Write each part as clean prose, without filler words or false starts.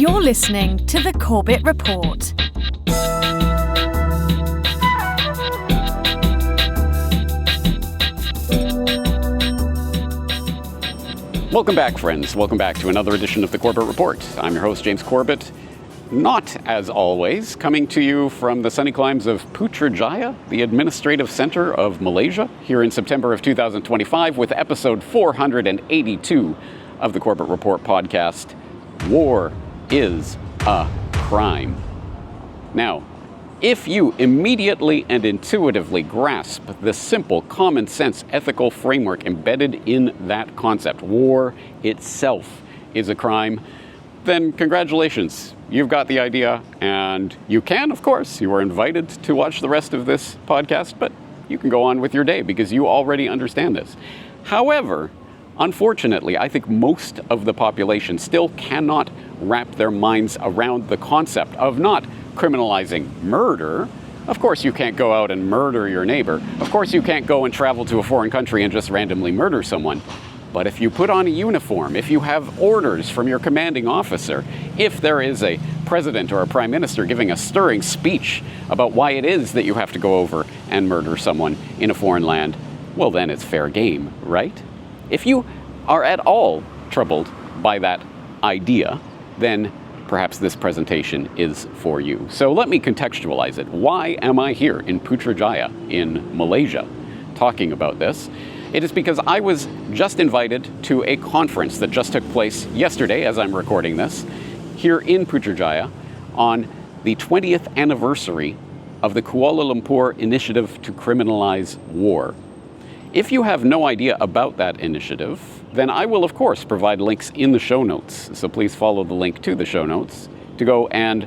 You're listening to the Corbett Report. Welcome back, friends. Welcome back to another edition of the Corbett Report. I'm your host, James Corbett. Not, as always, coming to you from the sunny climes of Putrajaya, the administrative center of Malaysia, here in September of 2025 with episode 482 of the Corbett Report podcast, War is a Crime. Now, if you immediately and intuitively grasp the simple, common sense, ethical framework embedded in that concept, war itself is a crime, then congratulations. You've got the idea, and you can, of course, you are invited to watch the rest of this podcast, but you can go on with your day because you already understand this. However, unfortunately, I think most of the population still cannot wrap their minds around the concept of not criminalizing murder. Of course, you can't go out and murder your neighbor. Of course, you can't go and travel to a foreign country and just randomly murder someone. But if you put on a uniform, if you have orders from your commanding officer, if there is a president or a prime minister giving a stirring speech about why it is that you have to go over and murder someone in a foreign land, well, then it's fair game, right? If you are at all troubled by that idea, then perhaps this presentation is for you. So let me contextualize it. Why am I here in Putrajaya in Malaysia talking about this? It is because I was just invited to a conference that just took place yesterday, as I'm recording this, here in Putrajaya on the 20th anniversary of the Kuala Lumpur Initiative to Criminalize War. If you have no idea about that initiative, then I will, of course, provide links in the show notes. So please follow the link to the show notes to go and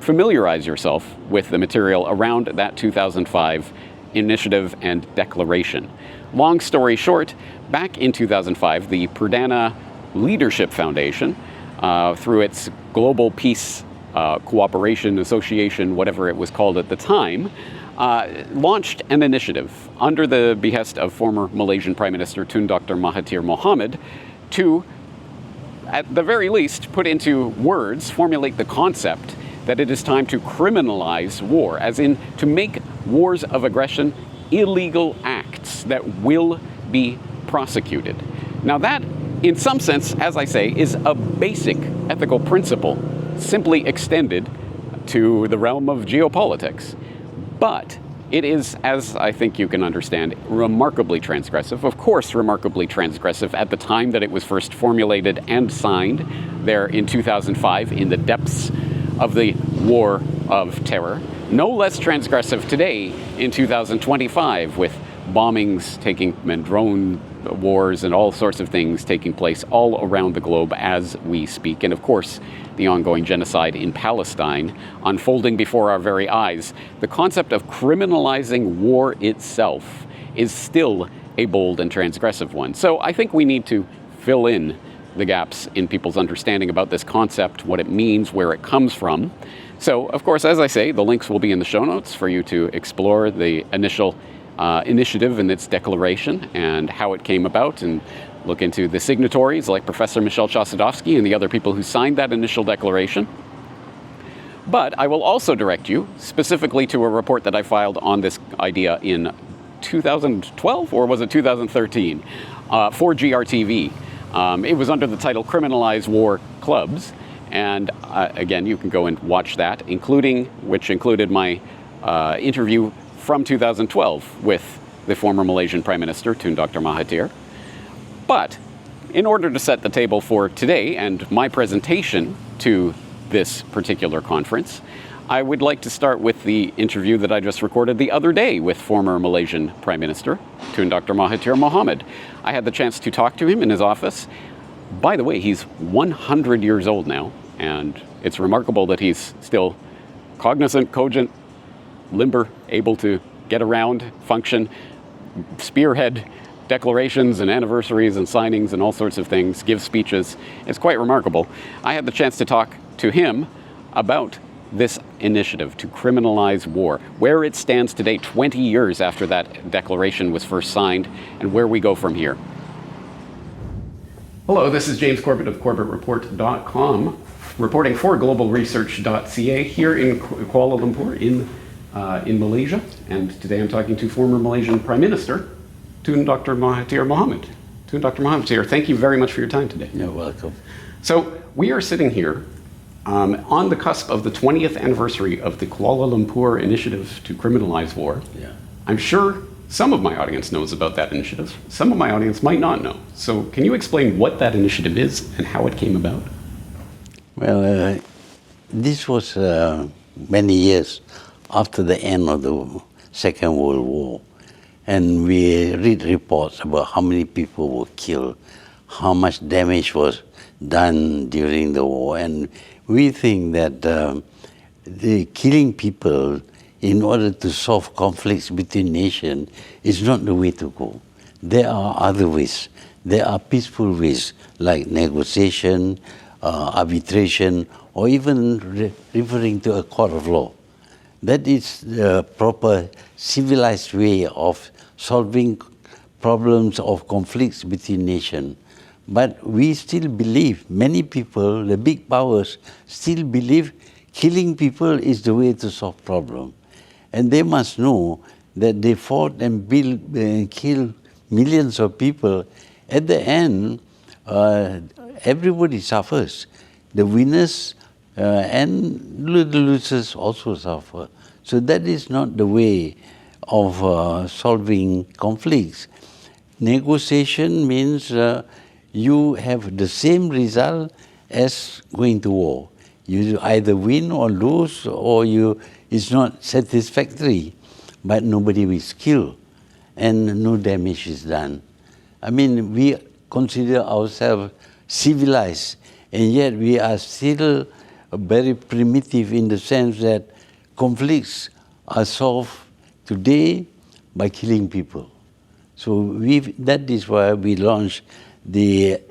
familiarize yourself with the material around that 2005 initiative and declaration. Long story short, back in 2005, the Perdana Leadership Foundation, through its Global Peace Cooperation Association, whatever it was called at the time, launched an initiative under the behest of former Malaysian Prime Minister Tun Dr. Mahathir Mohamad to, at the very least, put into words, formulate the concept that it is time to criminalize war, as in to make wars of aggression illegal acts that will be prosecuted. Now that, in some sense, as I say, is a basic ethical principle, simply extended to the realm of geopolitics. But it is, as I think you can understand, remarkably transgressive. Of course, remarkably transgressive at the time that it was first formulated and signed there in 2005 in the depths of the War of Terror. No less transgressive today in 2025 with bombings taking and drone wars and all sorts of things taking place all around the globe as we speak. And of course, the ongoing genocide in Palestine unfolding before our very eyes. The concept of criminalizing war itself is still a bold and transgressive one. So I think we need to fill in the gaps in people's understanding about this concept, what it means, where it comes from. So, of course, as I say, the links will be in the show notes for you to explore the initial initiative and its declaration and how it came about, and look into the signatories like Professor Michel Chossudovsky and the other people who signed that initial declaration. But I will also direct you specifically to a report that I filed on this idea in 2012, or was it 2013, for GRTV. It was under the title Criminalize War Clubs. And again, you can go and watch that, which included my interview from 2012 with the former Malaysian Prime Minister, Tun Dr. Mahathir. But in order to set the table for today and my presentation to this particular conference, I would like to start with the interview that I just recorded the other day with former Malaysian Prime Minister, Tun Dr. Mahathir Mohamad. I had the chance to talk to him in his office. By the way, he's 100 years old now, and it's remarkable that he's still cognizant, cogent, limber, able to get around, function, spearhead declarations and anniversaries and signings and all sorts of things, give speeches. It's quite remarkable. I had the chance to talk to him about this initiative to criminalize war, where it stands today, 20 years after that declaration was first signed, and where we go from here. Hello, this is James Corbett of CorbettReport.com. reporting for globalresearch.ca here in Kuala Lumpur in Malaysia. And today I'm talking to former Malaysian Prime Minister, Tun Dr. Mahathir Mohamad. Tun Dr. Mahathir, thank you very much for your time today. You're welcome. So we are sitting here on the cusp of the 20th anniversary of the Kuala Lumpur Initiative to Criminalize War. Yeah. I'm sure some of my audience knows about that initiative. Some of my audience might not know. So can you explain what that initiative is and how it came about? Well, this was many years after the end of the Second World War. And we read reports about how many people were killed, how much damage was done during the war. And we think that the killing people in order to solve conflicts between nations is not the way to go. There are other ways. There are peaceful ways like negotiation, arbitration, or even referring to a court of law. That is the proper civilized way of solving problems of conflicts between nations. But we still believe, many people, the big powers, still believe killing people is the way to solve problems. And they must know that they fought and killed millions of people. At the end, everybody suffers. The winners and the losers also suffer. So that is not the way of solving conflicts. Negotiation means you have the same result as going to war. You either win or lose, or it's not satisfactory, but nobody is killed and no damage is done. I mean, we consider ourselves civilized, and yet we are still very primitive in the sense that conflicts are solved today by killing people. So that is why we launched the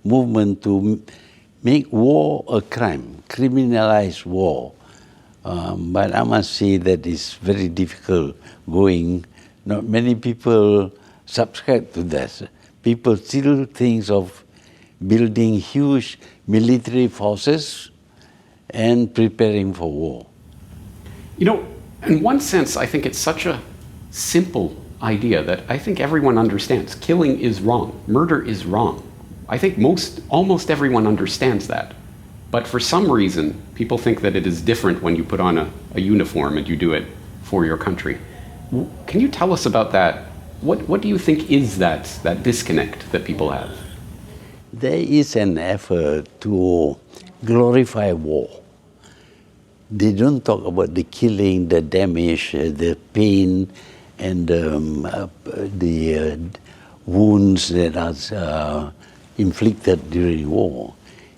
movement to make war a crime, criminalize war. But I must say that it's very difficult going. Not many people subscribe to that. People still think of building huge military forces and preparing for war. You know, in one sense, I think it's such a simple idea that I think everyone understands. Killing is wrong. Murder is wrong. I think almost everyone understands that. But for some reason, people think that it is different when you put on a uniform and you do it for your country. Can you tell us about that? What do you think is that disconnect that people have? There is an effort to glorify war. They don't talk about the killing, the damage, the pain, and the wounds that are inflicted during war.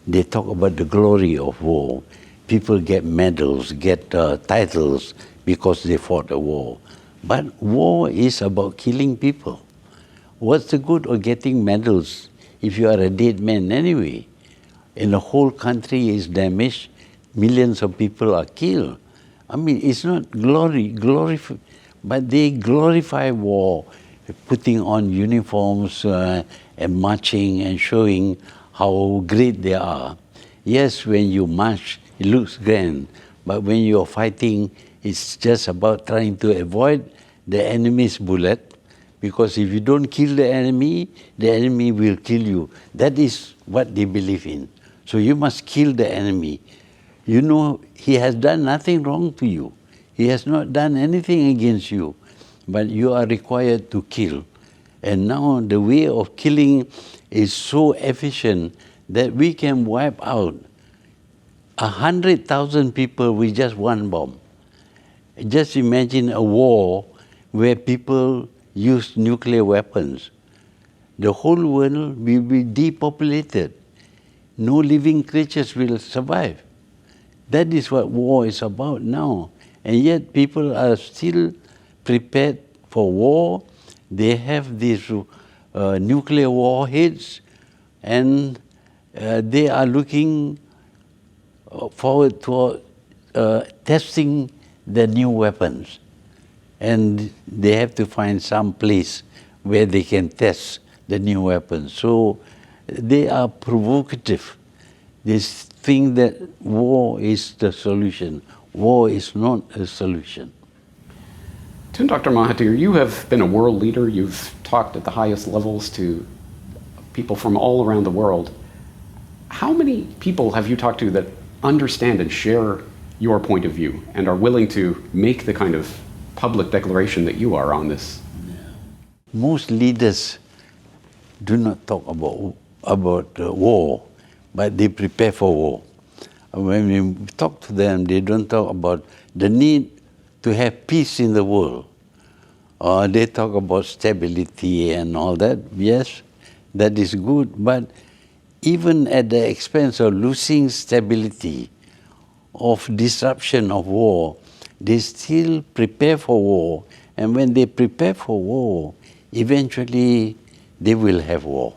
They talk about the glory of war. People get medals, get titles because they fought a war. But war is about killing people. What's the good of getting medals if you are a dead man anyway? And the whole country is damaged, millions of people are killed. I mean, it's not but they glorify war, putting on uniforms and marching and showing how great they are. Yes, when you march, it looks grand, but when you're fighting, it's just about trying to avoid the enemy's bullet, because if you don't kill the enemy will kill you. That is what they believe in. So you must kill the enemy. You know, he has done nothing wrong to you. He has not done anything against you, but you are required to kill. And now the way of killing is so efficient that we can wipe out 100,000 people with just one bomb. Just imagine a war where people use nuclear weapons. The whole world will be depopulated. No living creatures will survive. That is what war is about now. And yet people are still prepared for war. They have these nuclear warheads, and they are looking forward to testing the new weapons. And they have to find some place where they can test the new weapons. So they are provocative. They think that war is the solution. War is not a solution. Dr. Mahathir, you have been a world leader. You've talked at the highest levels to people from all around the world. How many people have you talked to that understand and share your point of view and are willing to make the kind of public declaration that you are on this? Most leaders do not talk about war, but they prepare for war. When we talk to them, they don't talk about the need to have peace in the world. They talk about stability and all that. Yes, that is good, but even at the expense of losing stability, of disruption of war, they still prepare for war. And when they prepare for war, eventually they will have war.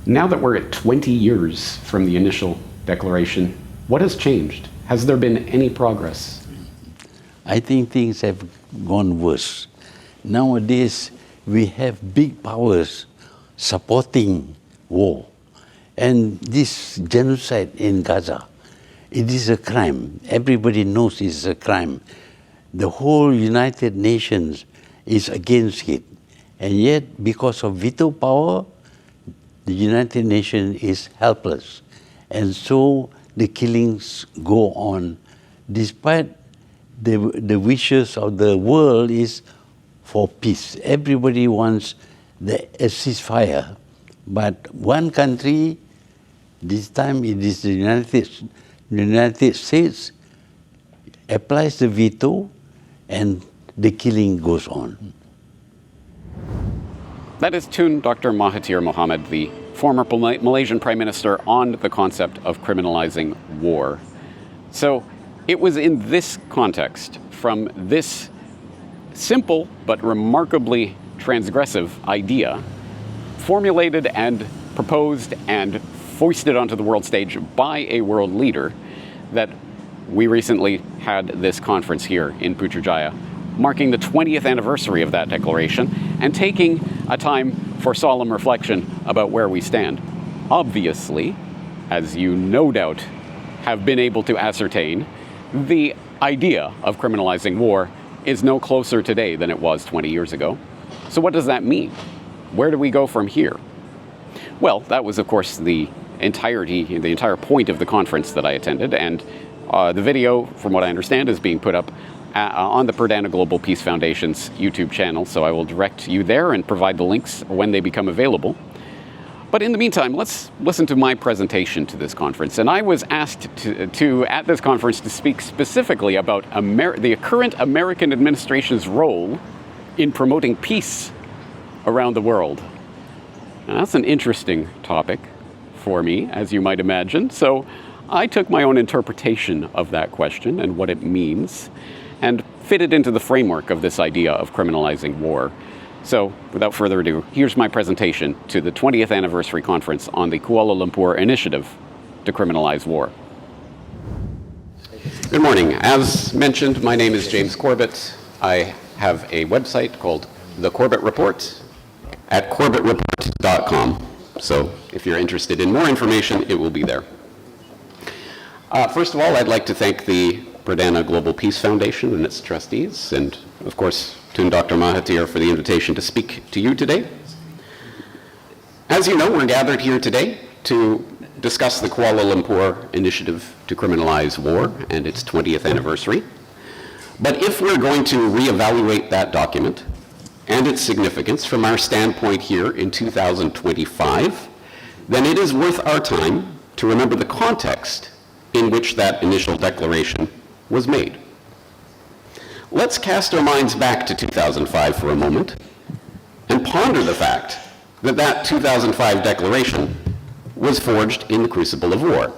Now that we're at 20 years from the initial declaration, what has changed? Has there been any progress? I think things have gone worse. Nowadays, we have big powers supporting war. And this genocide in Gaza, it is a crime. Everybody knows it's a crime. The whole United Nations is against it. And yet, because of veto power, the United Nations is helpless. And so the killings go on, despite the wishes of the world is for peace. Everybody wants a ceasefire. But one country, this time it is the United States, applies the veto and the killing goes on. That is Dr. Mahathir Mohamad, the former Malaysian Prime Minister, on the concept of criminalizing war. So it was in this context, from this simple but remarkably transgressive idea, formulated and proposed and foisted onto the world stage by a world leader, that we recently had this conference here in Putrajaya, marking the 20th anniversary of that declaration and taking a time for solemn reflection about where we stand. Obviously, as you no doubt have been able to ascertain, the idea of criminalizing war is no closer today than it was 20 years ago. So what does that mean? Where do we go from here? Well, that was, of course, the entire point of the conference that I attended, and the video, from what I understand, is being put up on the Perdana Global Peace Foundation's YouTube channel, so I will direct you there and provide the links when they become available. But in the meantime, let's listen to my presentation to this conference. And I was asked at this conference to speak specifically about the current American administration's role in promoting peace around the world. Now, that's an interesting topic for me, as you might imagine. So I took my own interpretation of that question and what it means, and fit it into the framework of this idea of criminalizing war. So, without further ado, here's my presentation to the 20th anniversary conference on the Kuala Lumpur Initiative to Criminalize War. Good morning. As mentioned, my name is James Corbett. I have a website called The Corbett Report at corbettreport.com. So, if you're interested in more information, it will be there. First of all, I'd like to thank the Perdana Global Peace Foundation and its trustees, and of course, Dr. Mahathir for the invitation to speak to you today. As you know, we're gathered here today to discuss the Kuala Lumpur Initiative to Criminalize War and its 20th anniversary. But if we're going to reevaluate that document and its significance from our standpoint here in 2025, then it is worth our time to remember the context in which that initial declaration was made. Let's cast our minds back to 2005 for a moment and ponder the fact that that 2005 declaration was forged in the crucible of war.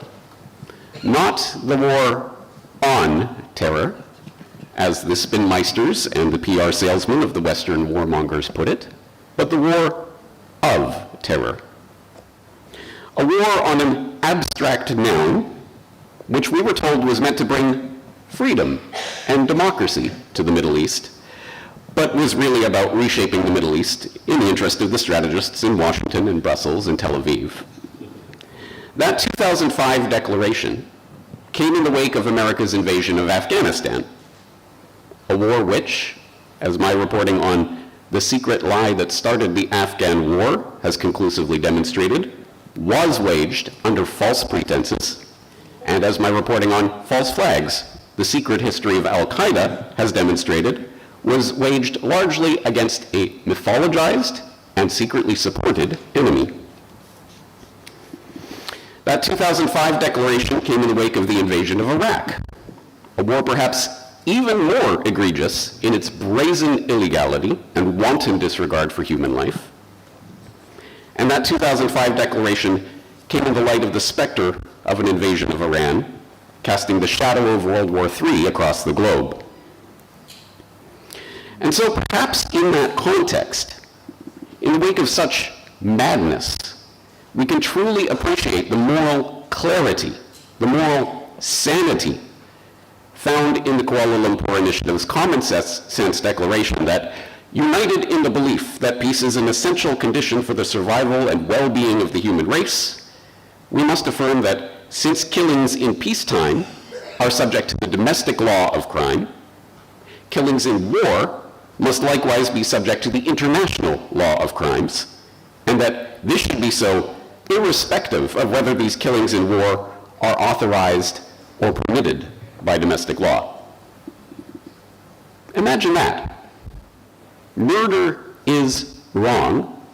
Not the war on terror, as the spinmeisters and the PR salesmen of the Western warmongers put it, but the war of terror. A war on an abstract noun, which we were told was meant to bring freedom and democracy to the Middle East, but was really about reshaping the Middle East in the interest of the strategists in Washington and Brussels and Tel Aviv. That 2005 declaration came in the wake of America's invasion of Afghanistan, a war which, as my reporting on the secret lie that started the Afghan war has conclusively demonstrated, was waged under false pretenses, and as my reporting on false flags, the secret history of Al-Qaeda has demonstrated, was waged largely against a mythologized and secretly supported enemy. That 2005 declaration came in the wake of the invasion of Iraq, a war perhaps even more egregious in its brazen illegality and wanton disregard for human life. And that 2005 declaration came in the light of the specter of an invasion of Iran, casting the shadow of World War III across the globe. And so perhaps in that context, in the wake of such madness, we can truly appreciate the moral clarity, the moral sanity found in the Kuala Lumpur Initiative's common sense declaration that, united in the belief that peace is an essential condition for the survival and well-being of the human race, we must affirm that since killings in peacetime are subject to the domestic law of crime, killings in war must likewise be subject to the international law of crimes, and that this should be so irrespective of whether these killings in war are authorized or permitted by domestic law. Imagine that. Murder is wrong.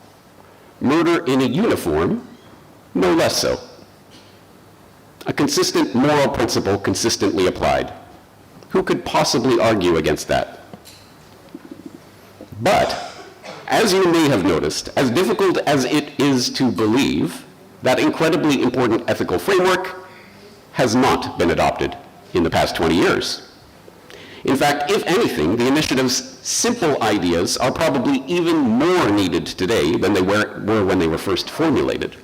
Murder in a uniform, no less so. A consistent moral principle consistently applied. Who could possibly argue against that? But, as you may have noticed, as difficult as it is to believe, that incredibly important ethical framework has not been adopted in the past 20 years. In fact, if anything, the initiative's simple ideas are probably even more needed today than they were when they were first formulated.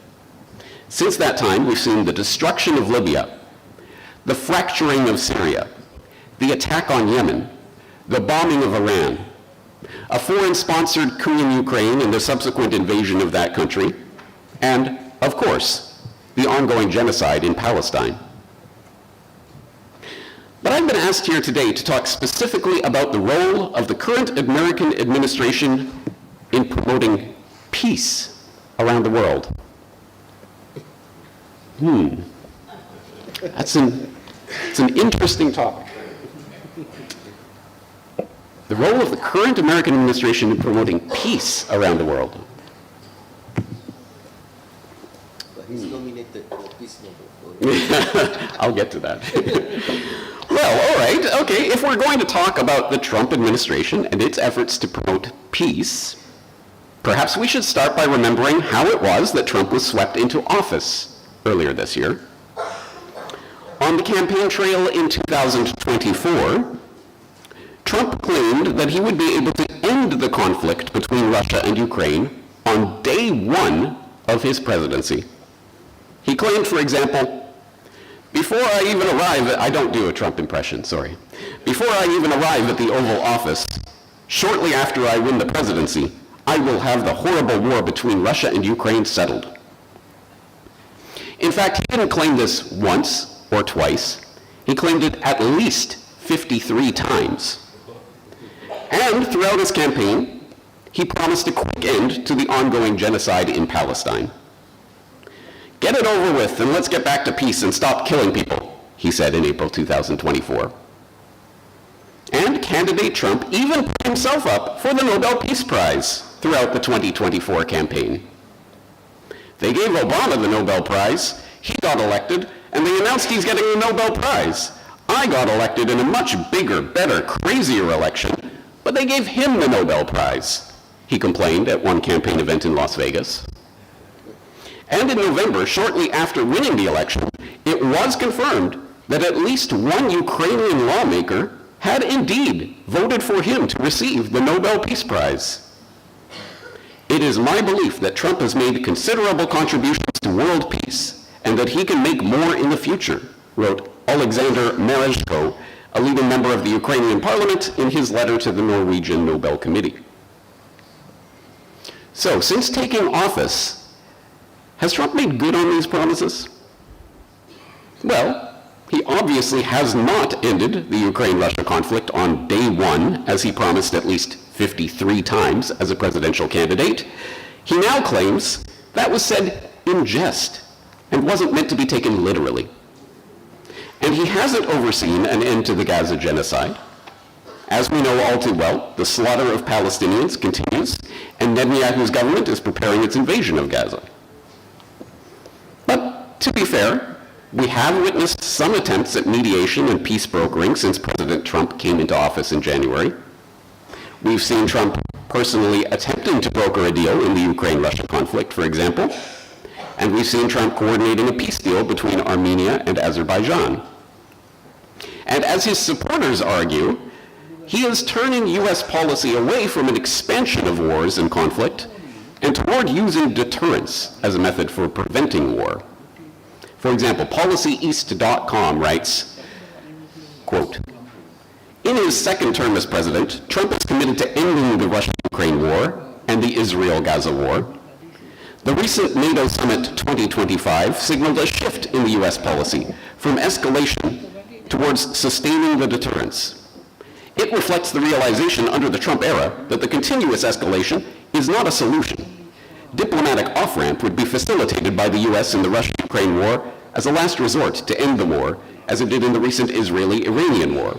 Since that time, we've seen the destruction of Libya, the fracturing of Syria, the attack on Yemen, the bombing of Iran, a foreign-sponsored coup in Ukraine and the subsequent invasion of that country, and, of course, the ongoing genocide in Palestine. But I've been asked here today to talk specifically about the role of the current American administration in promoting peace around the world. It's an interesting topic. The role of the current American administration in promoting peace around the world. He's nominated for Peace Nobel. I'll get to that. Well, all right, okay, if we're going to talk about the Trump administration and its efforts to promote peace, perhaps we should start by remembering how it was that Trump was swept into office earlier this year. On the campaign trail in 2024, Trump claimed that he would be able to end the conflict between Russia and Ukraine on day one of his presidency. He claimed, for example, before I even arrive at, I don't do a Trump impression, sorry. Before I even arrive at the Oval Office, shortly after I win the presidency, I will have the horrible war between Russia and Ukraine settled. In fact, he didn't claim this once or twice. He claimed it at least 53 times. And throughout his campaign, he promised a quick end to the ongoing genocide in Palestine. Get it over with and let's get back to peace and stop killing people, he said in April 2024. And candidate Trump even put himself up for the Nobel Peace Prize throughout the 2024 campaign. They gave Obama the Nobel Prize, he got elected, and they announced he's getting the Nobel Prize. I got elected in a much bigger, better, crazier election, but they gave him the Nobel Prize, he complained at one campaign event in Las Vegas. And in November, shortly after winning the election, it was confirmed that at least one Ukrainian lawmaker had indeed voted for him to receive the Nobel Peace Prize. It is my belief that Trump has made considerable contributions to world peace and that he can make more in the future, wrote Alexander Merezhko, a leading member of the Ukrainian parliament, in his letter to the Norwegian Nobel Committee. So, since taking office, has Trump made good on these promises? Well, he obviously has not ended the Ukraine-Russia conflict on day one, as he promised at least 53 times as a presidential candidate. He now claims that was said in jest and wasn't meant to be taken literally. And he hasn't overseen an end to the Gaza genocide. As we know all too well, the slaughter of Palestinians continues, and Netanyahu's government is preparing its invasion of Gaza. But to be fair, we have witnessed some attempts at mediation and peace brokering since President Trump came into office in January. We've seen Trump personally attempting to broker a deal in the Ukraine-Russia conflict, for example, and we've seen Trump coordinating a peace deal between Armenia and Azerbaijan. And as his supporters argue, he is turning U.S. policy away from an expansion of wars and conflict and toward using deterrence as a method for preventing war. For example, PolicyEast.com writes, quote, "In his second term as president, Trump is committed to ending the Russia-Ukraine war and the Israel-Gaza war. The recent NATO Summit 2025 signaled a shift in the U.S. policy from escalation towards sustaining the deterrence. It reflects the realization under the Trump era that the continuous escalation is not a solution. Diplomatic off-ramp would be facilitated by the U.S. in the Russia-Ukraine war as a last resort to end the war, as it did in the recent Israeli-Iranian war.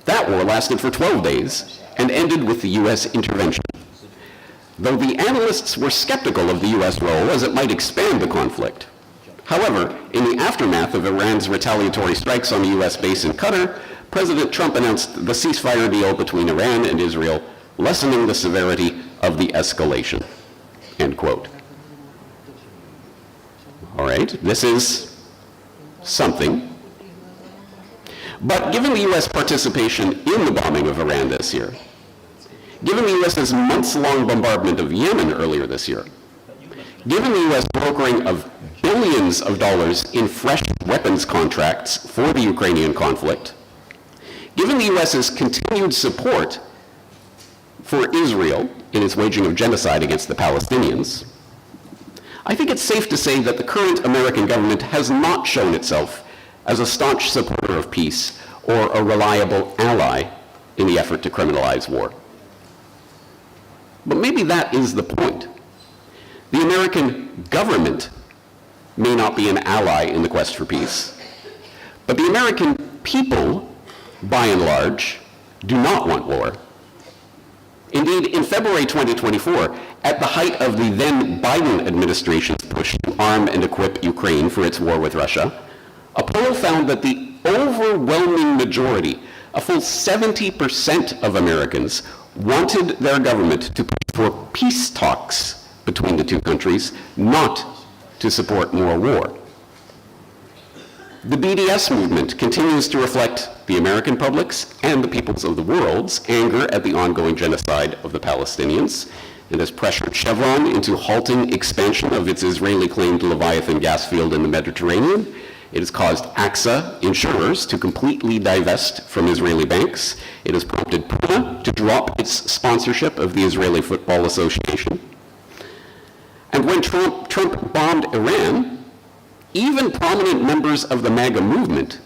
That war lasted for 12 days and ended with the U.S. intervention. Though the analysts were skeptical of the U.S. role as it might expand the conflict. However, in the aftermath of Iran's retaliatory strikes on the U.S. base in Qatar, President Trump announced the ceasefire deal between Iran and Israel, lessening the severity of the escalation." End quote. All right, this is something. But given the U.S. participation in the bombing of Iran this year, given the U.S.'s months-long bombardment of Yemen earlier this year, given the U.S. brokering of billions of dollars in fresh weapons contracts for the Ukrainian conflict, given the U.S.'s continued support for Israel in its waging of genocide against the Palestinians, I think it's safe to say that the current American government has not shown itself as a staunch supporter of peace or a reliable ally in the effort to criminalize war. But maybe that is the point. The American government may not be an ally in the quest for peace, but the American people, by and large, do not want war. Indeed, in February 2024, at the height of the then Biden administration's push to arm and equip Ukraine for its war with Russia, a poll found that the overwhelming majority, a full 70% of Americans, wanted their government to push for peace talks between the two countries, not to support more war. The BDS movement continues to reflect the American public's and the peoples of the world's anger at the ongoing genocide of the Palestinians. It has pressured Chevron into halting expansion of its Israeli-claimed Leviathan gas field in the Mediterranean. It has caused AXA insurers to completely divest from Israeli banks. It has prompted Puma to drop its sponsorship of the Israeli Football Association. And when Trump bombed Iran, even prominent members of the MAGA movement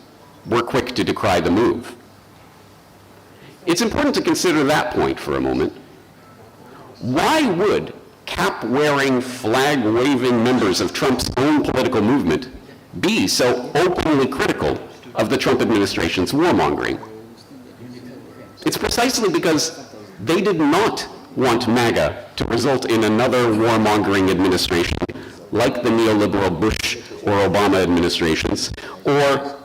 were quick to decry the move. It's important to consider that point for a moment. Why would cap-wearing, flag-waving members of Trump's own political movement be so openly critical of the Trump administration's warmongering? It's precisely because they did not want MAGA to result in another warmongering administration like the neoliberal Bush or Obama administrations, the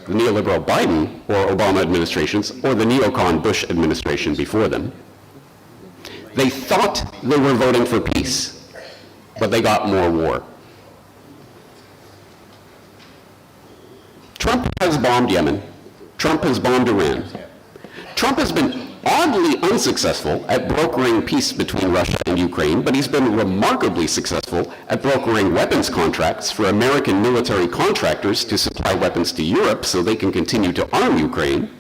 neoliberal Biden or Obama administrations, or the neocon Bush administration before them. They thought they were voting for peace, but they got more war. Trump has bombed Yemen. Trump has bombed Iran. Trump has been oddly unsuccessful at brokering peace between Russia and Ukraine, but he's been remarkably successful at brokering weapons contracts for American military contractors to supply weapons to Europe so they can continue to arm Ukraine.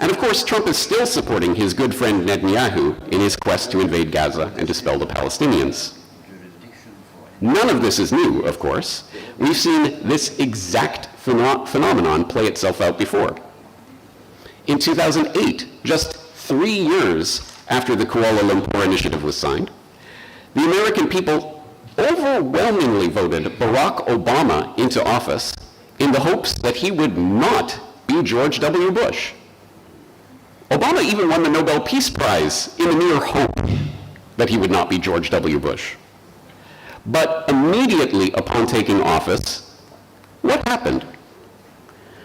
And of course, Trump is still supporting his good friend Netanyahu in his quest to invade Gaza and dispel the Palestinians. None of this is new, of course. We've seen this exact phenomenon play itself out before. In 2008, just 3 years after the Kuala Lumpur Initiative was signed, the American people overwhelmingly voted Barack Obama into office in the hopes that he would not be George W. Bush. Obama even won the Nobel Peace Prize in the mere hope that he would not be George W. Bush. But immediately upon taking office, what happened?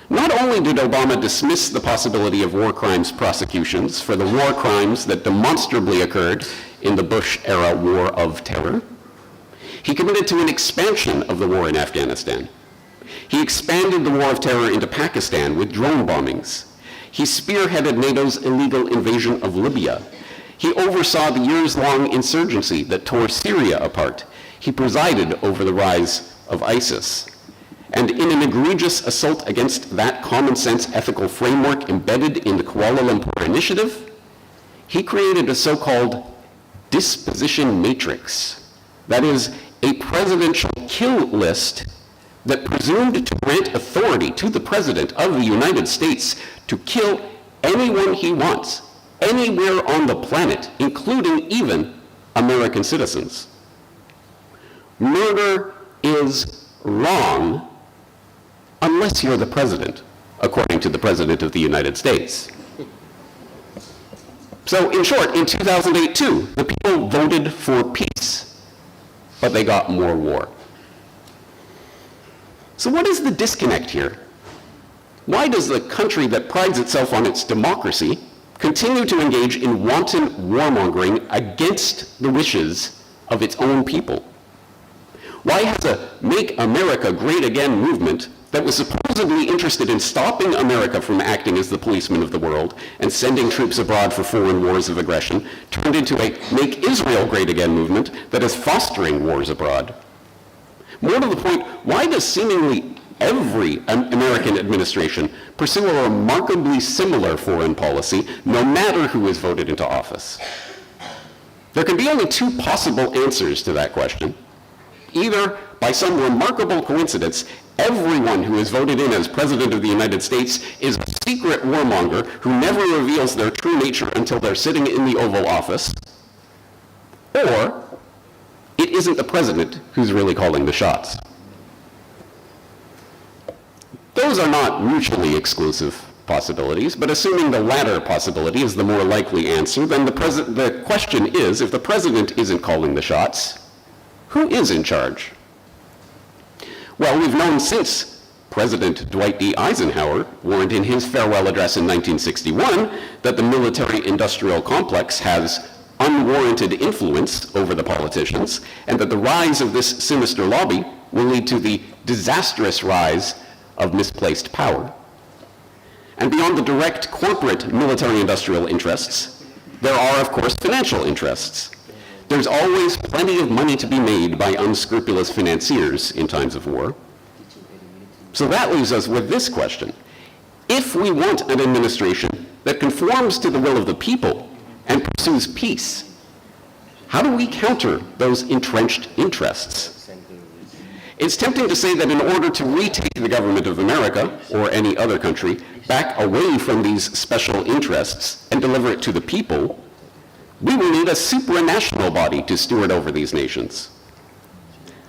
Not only did Obama dismiss the possibility of war crimes prosecutions for the war crimes that demonstrably occurred in the Bush-era war of terror, he committed to an expansion of the war in Afghanistan. He expanded the war of terror into Pakistan with drone bombings. He spearheaded NATO's illegal invasion of Libya. He oversaw the years-long insurgency that tore Syria apart. He presided over the rise of ISIS. And in an egregious assault against that common-sense ethical framework embedded in the Kuala Lumpur Initiative, he created a so-called disposition matrix. That is, a presidential kill list that presumed to grant authority to the President of the United States to kill anyone he wants, anywhere on the planet, including even American citizens. Murder is wrong unless you're the president, according to the President of the United States. So in short, in 2008 too, the people voted for peace, but they got more war. So what is the disconnect here? Why does the country that prides itself on its democracy continue to engage in wanton warmongering against the wishes of its own people? Why has a Make America Great Again movement that was supposedly interested in stopping America from acting as the policeman of the world and sending troops abroad for foreign wars of aggression turned into a Make Israel Great Again movement that is fostering wars abroad? More to the point, why does seemingly every American administration pursue a remarkably similar foreign policy, no matter who is voted into office? There can be only two possible answers to that question. Either, by some remarkable coincidence, everyone who is voted in as President of the United States is a secret warmonger who never reveals their true nature until they're sitting in the Oval Office, or it isn't the President who's really calling the shots. Those are not mutually exclusive possibilities, but assuming the latter possibility is the more likely answer, then the question is, if the President isn't calling the shots, who is in charge? Well, we've known since President Dwight D. Eisenhower warned in his farewell address in 1961 that the military-industrial complex has unwarranted influence over the politicians, and that the rise of this sinister lobby will lead to the disastrous rise of misplaced power. And beyond the direct corporate military-industrial interests, there are, of course, financial interests. There's always plenty of money to be made by unscrupulous financiers in times of war. So that leaves us with this question. If we want an administration that conforms to the will of the people and pursues peace, how do we counter those entrenched interests? It's tempting to say that in order to retake the government of America, or any other country, back away from these special interests and deliver it to the people, we will need a supranational body to steward over these nations.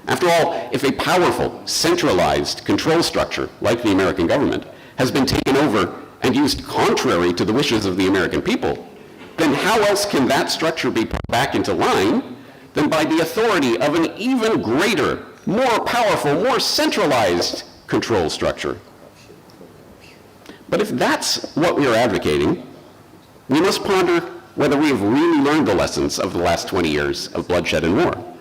After all, if a powerful, centralized control structure, like the American government, has been taken over and used contrary to the wishes of the American people, then how else can that structure be put back into line than by the authority of an even greater, more powerful, more centralized control structure? But if that's what we are advocating, we must ponder whether we have really learned the lessons of the last 20 years of bloodshed and war.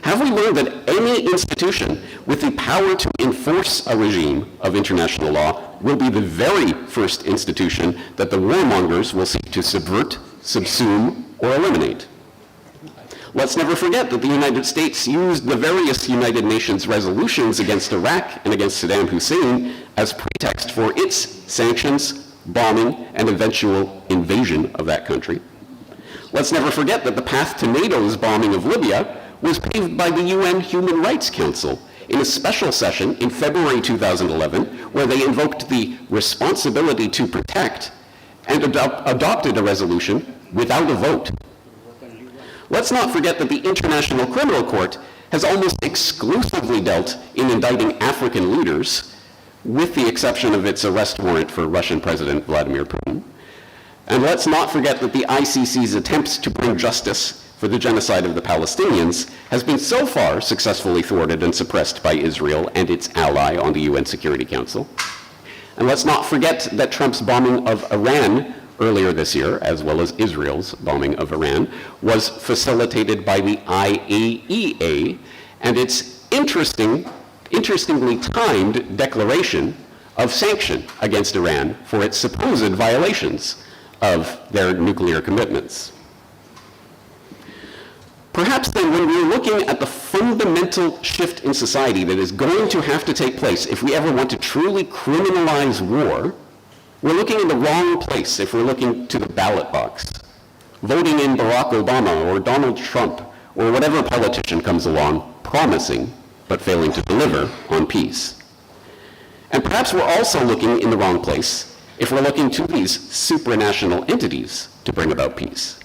Have we learned that any institution with the power to enforce a regime of international law will be the very first institution that the warmongers will seek to subvert, subsume, or eliminate? Let's never forget that the United States used the various United Nations resolutions against Iraq and against Saddam Hussein as pretext for its sanctions, bombing, and eventual invasion of that country. Let's never forget that the path to NATO's bombing of Libya was paved by the UN Human Rights Council in a special session in February 2011, where they invoked the responsibility to protect and adopted a resolution without a vote. Let's not forget that the International Criminal Court has almost exclusively dealt in indicting African leaders, with the exception of its arrest warrant for Russian President Vladimir Putin. And let's not forget that the ICC's attempts to bring justice for the genocide of the Palestinians has been so far successfully thwarted and suppressed by Israel and its ally on the UN Security Council. And let's not forget that Trump's bombing of Iran earlier this year, as well as Israel's bombing of Iran, was facilitated by the IAEA and its interestingly timed declaration of sanction against Iran for its supposed violations of their nuclear commitments. Perhaps then, when we're looking at the fundamental shift in society that is going to have to take place if we ever want to truly criminalize war, we're looking in the wrong place if we're looking to the ballot box, voting in Barack Obama or Donald Trump or whatever politician comes along promising but failing to deliver on peace. And perhaps we're also looking in the wrong place if we're looking to these supranational entities to bring about peace.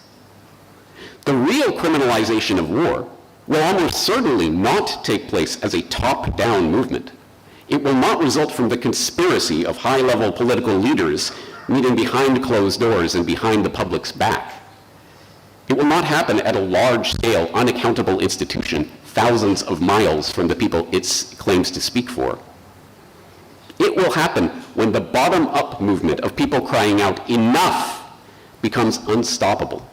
The real criminalization of war will almost certainly not take place as a top-down movement. It will not result from the conspiracy of high-level political leaders meeting behind closed doors and behind the public's back. It will not happen at a large-scale, unaccountable institution thousands of miles from the people it claims to speak for. It will happen when the bottom-up movement of people crying out, "Enough!" becomes unstoppable.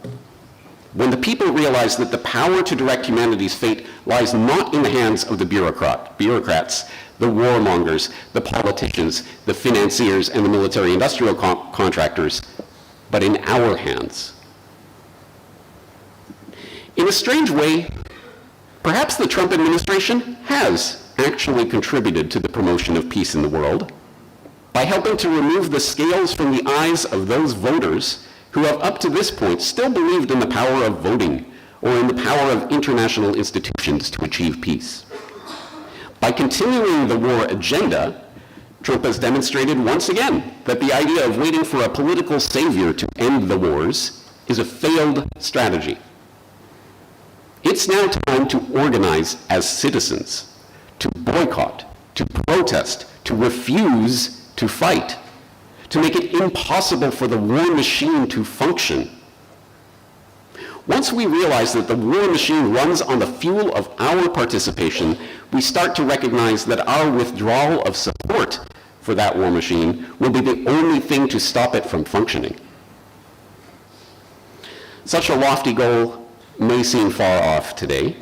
When the people realize that the power to direct humanity's fate lies not in the hands of the bureaucrats, the warmongers, the politicians, the financiers, and the military-industrial contractors, but in our hands. In a strange way, perhaps the Trump administration has actually contributed to the promotion of peace in the world by helping to remove the scales from the eyes of those voters who have up to this point still believed in the power of voting or in the power of international institutions to achieve peace. By continuing the war agenda, Trump has demonstrated once again that the idea of waiting for a political savior to end the wars is a failed strategy. It's now time to organize as citizens, to boycott, to protest, to refuse to fight, to make it impossible for the war machine to function. Once we realize that the war machine runs on the fuel of our participation, we start to recognize that our withdrawal of support for that war machine will be the only thing to stop it from functioning. Such a lofty goal may seem far off today,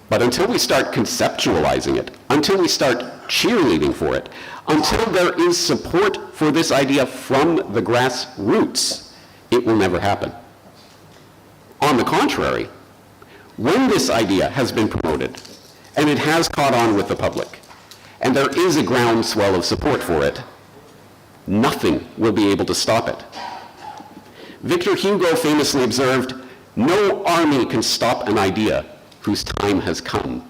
but until we start conceptualizing it, until we start cheerleading for it, until there is support for this idea from the grassroots, it will never happen. On the contrary, when this idea has been promoted, and it has caught on with the public, and there is a groundswell of support for it, nothing will be able to stop it. Victor Hugo famously observed, "No army can stop an idea whose time has come."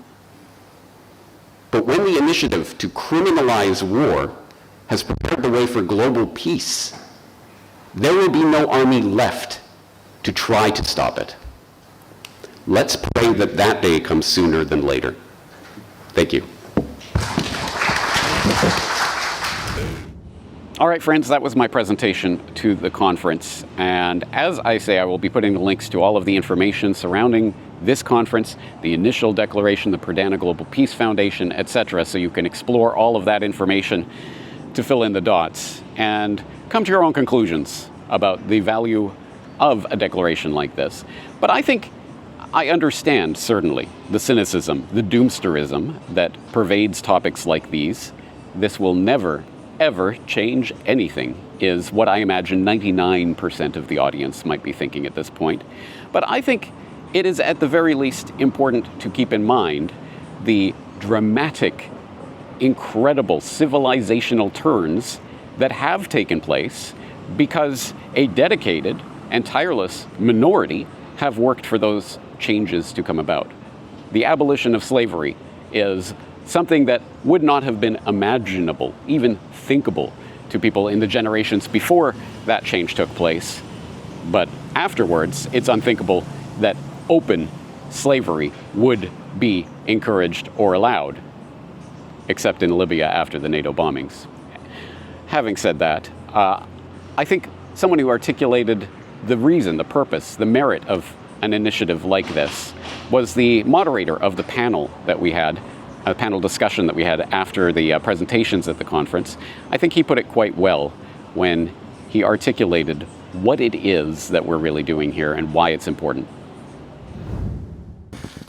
But when the initiative to criminalize war has prepared the way for global peace, there will be no army left to try to stop it. Let's pray that that day comes sooner than later. Thank you. All right, friends, that was my presentation to the conference. And as I say, I will be putting the links to all of the information surrounding this conference, the initial declaration, the Pradana Global Peace Foundation, etc., so you can explore all of that information to fill in the dots and come to your own conclusions about the value of a declaration like this. But I think I understand, certainly, the cynicism, the doomsterism that pervades topics like these. This will never, ever change anything, is what I imagine 99% of the audience might be thinking at this point. But I think it is at the very least important to keep in mind the dramatic, incredible civilizational turns that have taken place because a dedicated and tireless minority have worked for those changes to come about. the abolition of slavery is something that would not have been imaginable, even thinkable, to people in the generations before that change took place. But afterwards, it's unthinkable that open slavery would be encouraged or allowed, except in Libya after the NATO bombings. Having said that, I think someone who articulated the reason, the purpose, the merit of an initiative like this was the moderator of the panel that we had, a panel discussion that we had after the presentations at the conference. I think he put it quite well when he articulated what it is that we're really doing here and why it's important.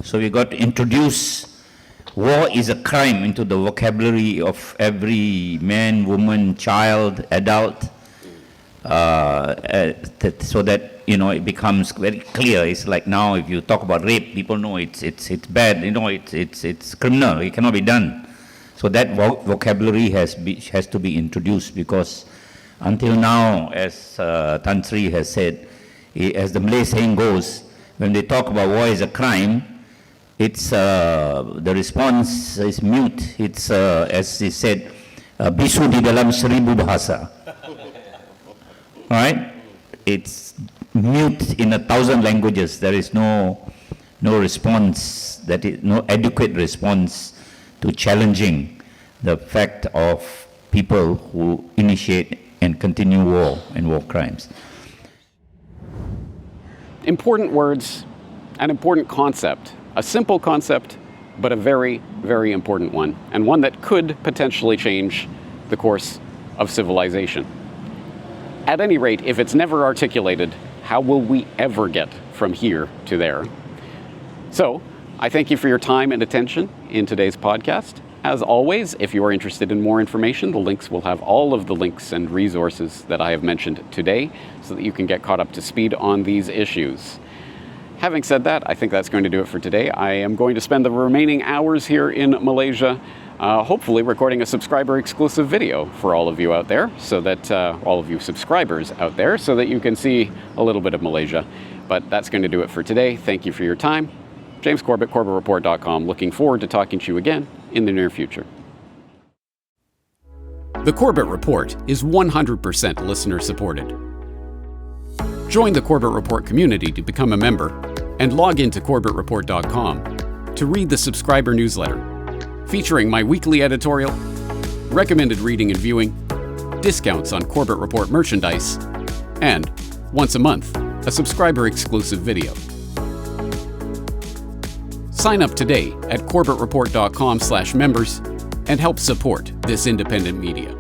So we got to introduce war is a crime into the vocabulary of every man, woman, child, adult, so that it becomes very clear. It's like now, if you talk about rape, people know it's bad. It's criminal. It cannot be done. So that vocabulary has to be introduced, because until now, as Tan Sri has said, as the Malay saying goes, when they talk about war is a crime, it's the response is mute. It's as he said, bisu di dalam 1000 bahasa. Right? It's mute in 1,000 languages. There is no response, no adequate response to challenging the fact of people who initiate and continue war and war crimes. Important words, an important concept. A simple concept, but a very, very important one, and one that could potentially change the course of civilization. At any rate, if it's never articulated, how will we ever get from here to there? So, I thank you for your time and attention in today's podcast. As always, if you are interested in more information, the links will have all of the links and resources that I have mentioned today so that you can get caught up to speed on these issues. Having said that, I think that's going to do it for today. I am going to spend the remaining hours here in Malaysia, hopefully recording a subscriber-exclusive video for all of you out there, so that all of you subscribers out there, so that you can see a little bit of Malaysia. But that's going to do it for today. Thank you for your time. James Corbett, CorbettReport.com. Looking forward to talking to you again in the near future. The Corbett Report is 100% listener-supported. Join the Corbett Report community to become a member, and log into CorbettReport.com to read the subscriber newsletter, featuring my weekly editorial, recommended reading and viewing, discounts on Corbett Report merchandise, and, once a month, a subscriber-exclusive video. Sign up today at CorbettReport.com/members and help support this independent media.